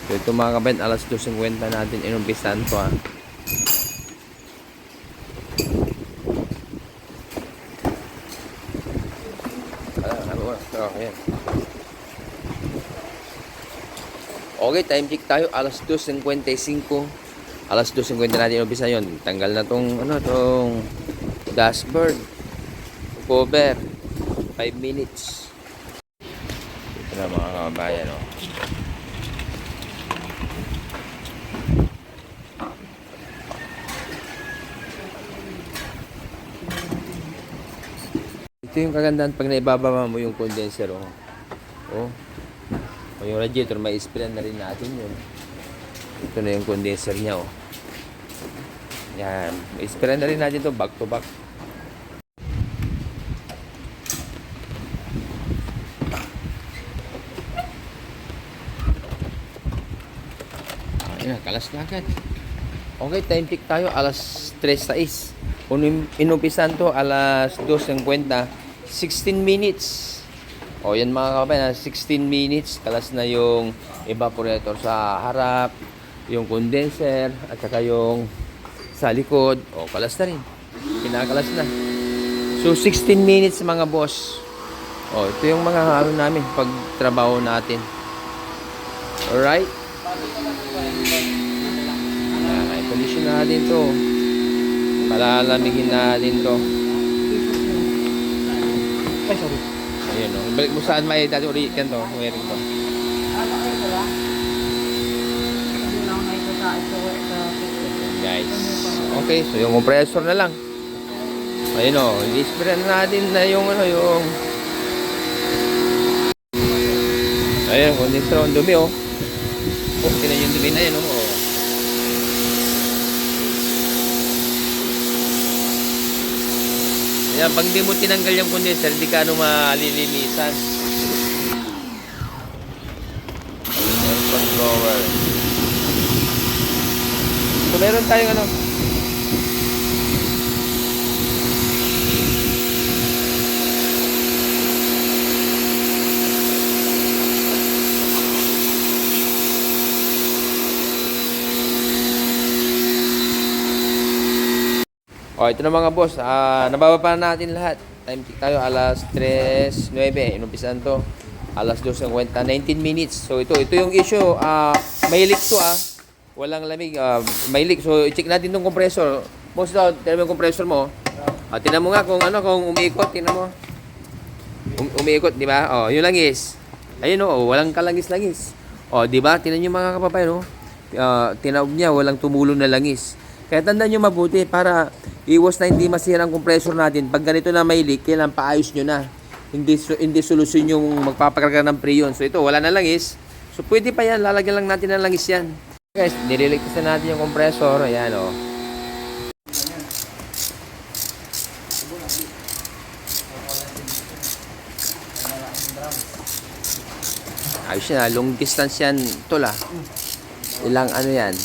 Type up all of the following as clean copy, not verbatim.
So ito mga kabayan, alas 2:50 natin inumpisan to ha. Ayan. Okay, time check tayo, alas 2:55. Alas 2:50 natin umpisa yon. Tanggal na tong dashboard cover 5 minutes. Ito na mga kabayan, oh. Ito yung kagandahan pag naibababa mo yung condenser, oh. Oh. O yung radiator, may spray na rin natin yun. Ito na yung condenser niya, oh. Yan. May spray na rin natin to back to back. Ayan, kalas na agad. Okay, time check tayo. Alas 3:06. Inumpisan to, alas 2:50. 16 minutes. O yan mga kabayan, 16 minutes. Kalas na yung evaporator sa harap, yung condenser, at saka yung sa likod. O, kalas na rin. Pinakalas na. So, 16 minutes mga boss. O, ito yung mga halo namin pag trabaho natin. Alright? Yan, i-condition natin to. Palalamigin natin to. Ay, sorry. Ayun, no. Balik mo saan may dati ulit yan to. Wearing to. Guys. Okay, so yung compressor na lang. Ayun, o. I-spray na natin na yung yung ayun, condenser ang dumi, oh. Oh, tinan yung dumi na yan, oh. Ayan, pag di mo tinanggal yung condenser, di ka ano malilinisan. Air controller. So, meron tayong ano. O, ito na mga boss. Nababa pa natin lahat. Time check tayo, alas 3:09. Inumpisan to. Alas 2:50. 19 minutes. So, ito yung issue. May leak to, Walang lamig. May leak. So, i-check natin tong compressor. Boss, tignan mo yung compressor mo. Tignan mo nga kung umiikot. Tignan mo. Umiikot, di ba? O, yung langis. Ayun, walang kalangis-langis. O, di ba? Tignan nyo mga kapapayan, tinawag niya, walang tumulong na langis. Kaya tandaan nyo mabuti para iwas na hindi masira ang compressor natin. Pag ganito na may leak, kailangan paayos nyo na. Hindi solusyon yung magpapakarga ng preyon. So ito, wala na langis. So pwede pa yan, lalagyan lang natin ng langis yan. Guys, nililigtas na natin yung compressor. Ayan, o. Ayos yan, long distance yan. Ito la. Ilang ano yan?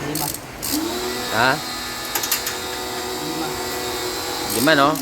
5. Ha? 5, no?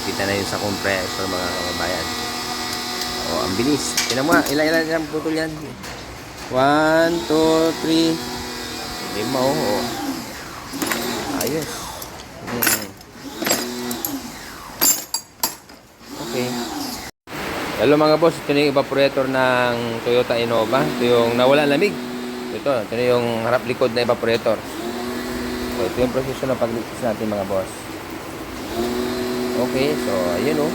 Kita na yun sa compressor mga kababayan. O, ang bilis. Tingnan mo nga, ilan putol yan. 1, 2, 3, 5, o. Ayos. Okay. Hello mga boss, ito na yung evaporator ng Toyota Innova. Ito yung nawala lamig. Ito na yung harap likod na evaporator. So, ito yung proseso na pagligtas natin mga boss. Okay, so ayun, oh.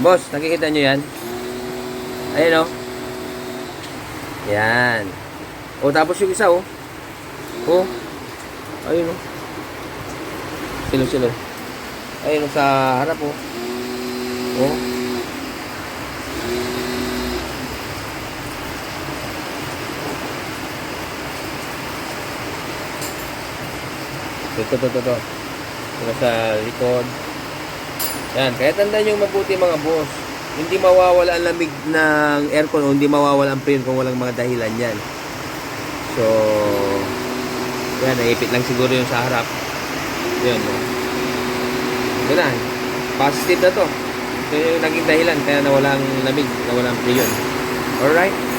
Boss, nakikita nyo yan? Ayun, oh. Yan. O, tapos yung isa, oh. Oh. Ayun, oh. Silo. Ayun, oh, sa harap, oh. Oh. Ito. Ito sa likod. Yan, kaya tandaan nyo mabuti mga boss. Hindi mawawala ang lamig ng aircon o hindi mawawala ang preno kung walang mga dahilan yan. So, yan, naipit lang siguro yung sa harap. Yan, no? Ito na, positive na to. Ito yung naging dahilan kaya nawalang lamig, nawalang preno. Alright?